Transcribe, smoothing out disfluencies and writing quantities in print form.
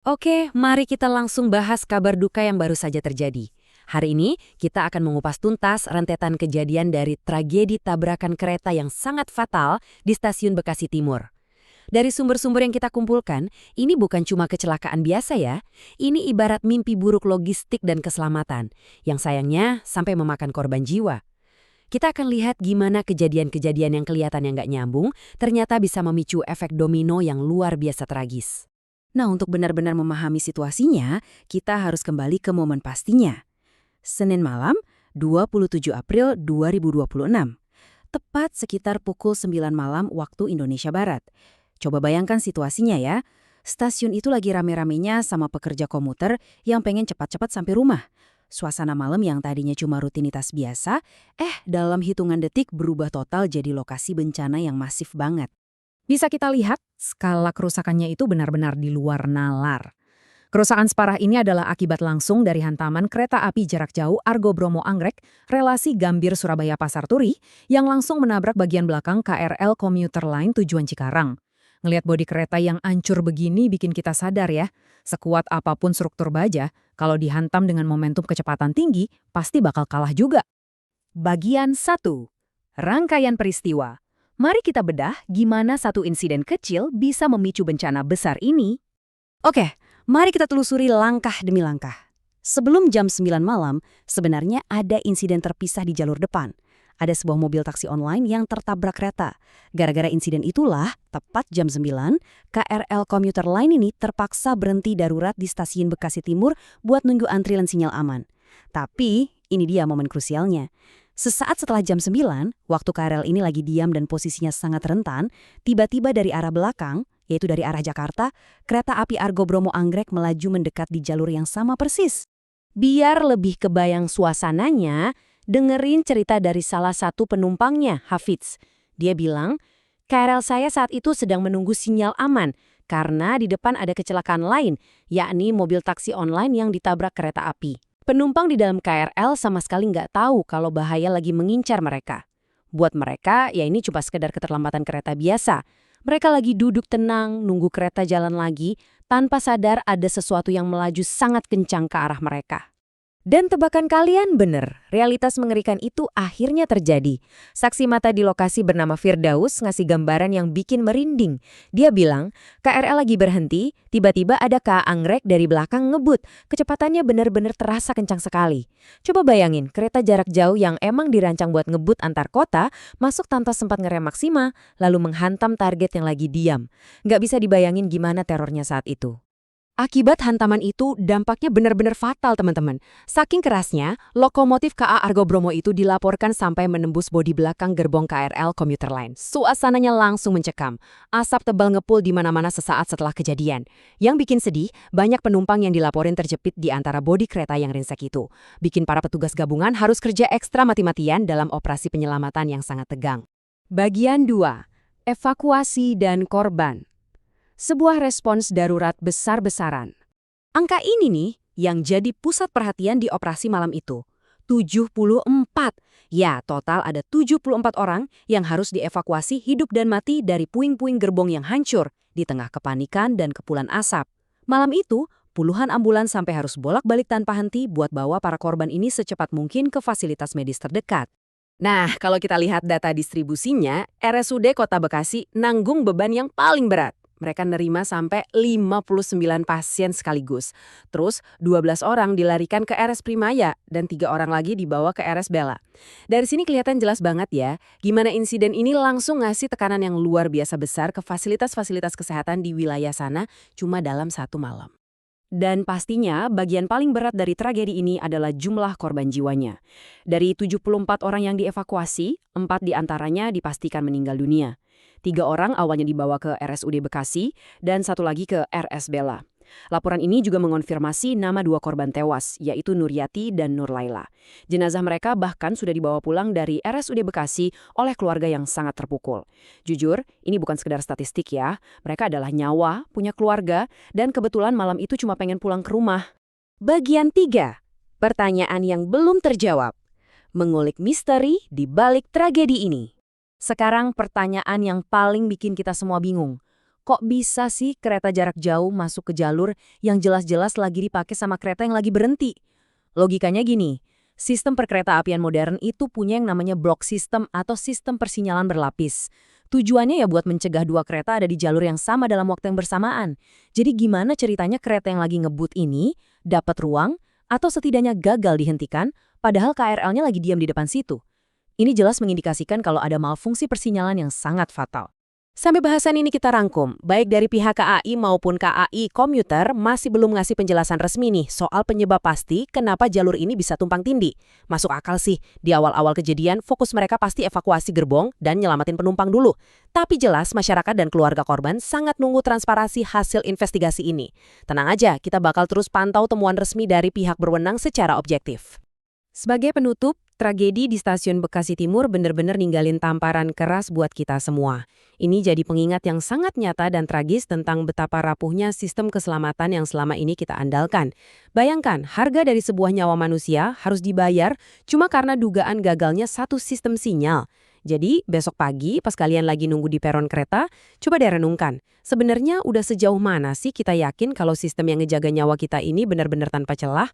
Oke, mari kita langsung bahas kabar duka yang baru saja terjadi. Hari ini, kita akan mengupas tuntas rentetan kejadian dari tragedi tabrakan kereta yang sangat fatal di stasiun Bekasi Timur. Dari sumber-sumber yang kita kumpulkan, ini bukan cuma kecelakaan biasa ya. Ini ibarat mimpi buruk logistik dan keselamatan, yang sayangnya sampai memakan korban jiwa. Kita akan lihat gimana kejadian-kejadian yang kelihatannya nggak nyambung, ternyata bisa memicu efek domino yang luar biasa tragis. Nah, untuk benar-benar memahami situasinya, kita harus kembali ke momen pastinya. Senin malam, 27 April 2026. Tepat sekitar pukul 9 malam waktu Indonesia Barat. Coba bayangkan situasinya ya. Stasiun itu lagi rame-ramenya sama pekerja komuter yang pengen cepat-cepat sampai rumah. Suasana malam yang tadinya cuma rutinitas biasa, dalam hitungan detik berubah total jadi lokasi bencana yang masif banget. Bisa kita lihat, skala kerusakannya itu benar-benar di luar nalar. Kerusakan separah ini adalah akibat langsung dari hantaman kereta api jarak jauh Argo Bromo Anggrek, relasi Gambir Surabaya Pasar Turi, yang langsung menabrak bagian belakang KRL Komuter Line tujuan Cikarang. Ngelihat bodi kereta yang ancur begini bikin kita sadar ya, sekuat apapun struktur baja, kalau dihantam dengan momentum kecepatan tinggi, pasti bakal kalah juga. Bagian 1. Rangkaian peristiwa. Mari kita bedah gimana satu insiden kecil bisa memicu bencana besar ini. Oke, mari kita telusuri langkah demi langkah. Sebelum jam 9 malam, sebenarnya ada insiden terpisah di jalur depan. Ada sebuah mobil taksi online yang tertabrak kereta. Gara-gara insiden itulah, tepat jam 9, KRL Komuter Line ini terpaksa berhenti darurat di stasiun Bekasi Timur buat nunggu antrian sinyal aman. Tapi, ini dia momen krusialnya. Sesaat setelah jam 9, waktu KRL ini lagi diam dan posisinya sangat rentan, tiba-tiba dari arah belakang, yaitu dari arah Jakarta, kereta api Argo Bromo Anggrek melaju mendekat di jalur yang sama persis. Biar lebih kebayang suasananya, dengerin cerita dari salah satu penumpangnya, Hafidz. Dia bilang, KRL saya saat itu sedang menunggu sinyal aman, karena di depan ada kecelakaan lain, yakni mobil taksi online yang ditabrak kereta api. Penumpang di dalam KRL sama sekali nggak tahu kalau bahaya lagi mengincar mereka. Buat mereka, ya ini cuma sekedar keterlambatan kereta biasa. Mereka lagi duduk tenang, nunggu kereta jalan lagi, tanpa sadar ada sesuatu yang melaju sangat kencang ke arah mereka. Dan tebakan kalian bener, realitas mengerikan itu akhirnya terjadi. Saksi mata di lokasi bernama Firdaus ngasih gambaran yang bikin merinding. Dia bilang, KRL lagi berhenti, tiba-tiba ada KA Anggrek dari belakang ngebut. Kecepatannya bener-bener terasa kencang sekali. Coba bayangin, kereta jarak jauh yang emang dirancang buat ngebut antar kota, masuk tanpa sempat ngerem maksima, lalu menghantam target yang lagi diam. Nggak bisa dibayangin gimana terornya saat itu. Akibat hantaman itu dampaknya benar-benar fatal teman-teman. Saking kerasnya, lokomotif KA Argo Bromo itu dilaporkan sampai menembus bodi belakang gerbong KRL Komuter Line. Suasananya langsung mencekam. Asap tebal ngepul di mana-mana sesaat setelah kejadian. Yang bikin sedih, banyak penumpang yang dilaporin terjepit di antara bodi kereta yang ringsek itu. Bikin para petugas gabungan harus kerja ekstra mati-matian dalam operasi penyelamatan yang sangat tegang. Bagian 2. Evakuasi dan korban. Sebuah respons darurat besar-besaran. Angka ini nih yang jadi pusat perhatian di operasi malam itu. 74. Ya, total ada 74 orang yang harus dievakuasi hidup dan mati dari puing-puing gerbong yang hancur di tengah kepanikan dan kepulan asap. Malam itu, puluhan ambulans sampai harus bolak-balik tanpa henti buat bawa para korban ini secepat mungkin ke fasilitas medis terdekat. Nah, kalau kita lihat data distribusinya, RSUD Kota Bekasi nanggung beban yang paling berat. Mereka nerima sampai 59 pasien sekaligus. Terus 12 orang dilarikan ke RS Primaya dan 3 orang lagi dibawa ke RS Bella. Dari sini kelihatan jelas banget ya, gimana insiden ini langsung ngasih tekanan yang luar biasa besar ke fasilitas-fasilitas kesehatan di wilayah sana cuma dalam satu malam. Dan pastinya bagian paling berat dari tragedi ini adalah jumlah korban jiwanya. Dari 74 orang yang dievakuasi, 4 diantaranya dipastikan meninggal dunia. 3 orang awalnya dibawa ke RSUD Bekasi dan 1 lagi ke RS Bella. Laporan ini juga mengonfirmasi nama 2 korban tewas, yaitu Nuryati dan Nurlaila. Jenazah mereka bahkan sudah dibawa pulang dari RSUD Bekasi oleh keluarga yang sangat terpukul. Jujur, ini bukan sekedar statistik ya. Mereka adalah nyawa, punya keluarga, dan kebetulan malam itu cuma pengen pulang ke rumah. Bagian 3. Pertanyaan yang belum terjawab. Mengulik misteri di balik tragedi ini. Sekarang pertanyaan yang paling bikin kita semua bingung. kok bisa sih kereta jarak jauh masuk ke jalur yang jelas-jelas lagi dipakai sama kereta yang lagi berhenti? Logikanya gini, sistem perkereta-apian modern itu punya yang namanya block system atau sistem persinyalan berlapis. Tujuannya ya buat mencegah dua kereta ada di jalur yang sama dalam waktu yang bersamaan. Jadi gimana ceritanya kereta yang lagi ngebut ini dapat ruang atau setidaknya gagal dihentikan padahal KRL-nya lagi diam di depan situ? Ini jelas mengindikasikan kalau ada malfungsi persinyalan yang sangat fatal. Sampai bahasan ini kita rangkum, baik dari pihak KAI maupun KAI komuter masih belum ngasih penjelasan resmi nih soal penyebab pasti kenapa jalur ini bisa tumpang tindih. Masuk akal sih, di awal-awal kejadian fokus mereka pasti evakuasi gerbong dan nyelamatin penumpang dulu. Tapi jelas masyarakat dan keluarga korban sangat nunggu transparansi hasil investigasi ini. Tenang aja, kita bakal terus pantau temuan resmi dari pihak berwenang secara objektif. Sebagai penutup, tragedi di Stasiun Bekasi Timur benar-benar ninggalin tamparan keras buat kita semua. Ini jadi pengingat yang sangat nyata dan tragis tentang betapa rapuhnya sistem keselamatan yang selama ini kita andalkan. Bayangkan, harga dari sebuah nyawa manusia harus dibayar cuma karena dugaan gagalnya satu sistem sinyal. Jadi, besok pagi pas kalian lagi nunggu di peron kereta, coba deh renungkan. Sebenarnya udah sejauh mana sih kita yakin kalau sistem yang ngejaga nyawa kita ini benar-benar tanpa celah?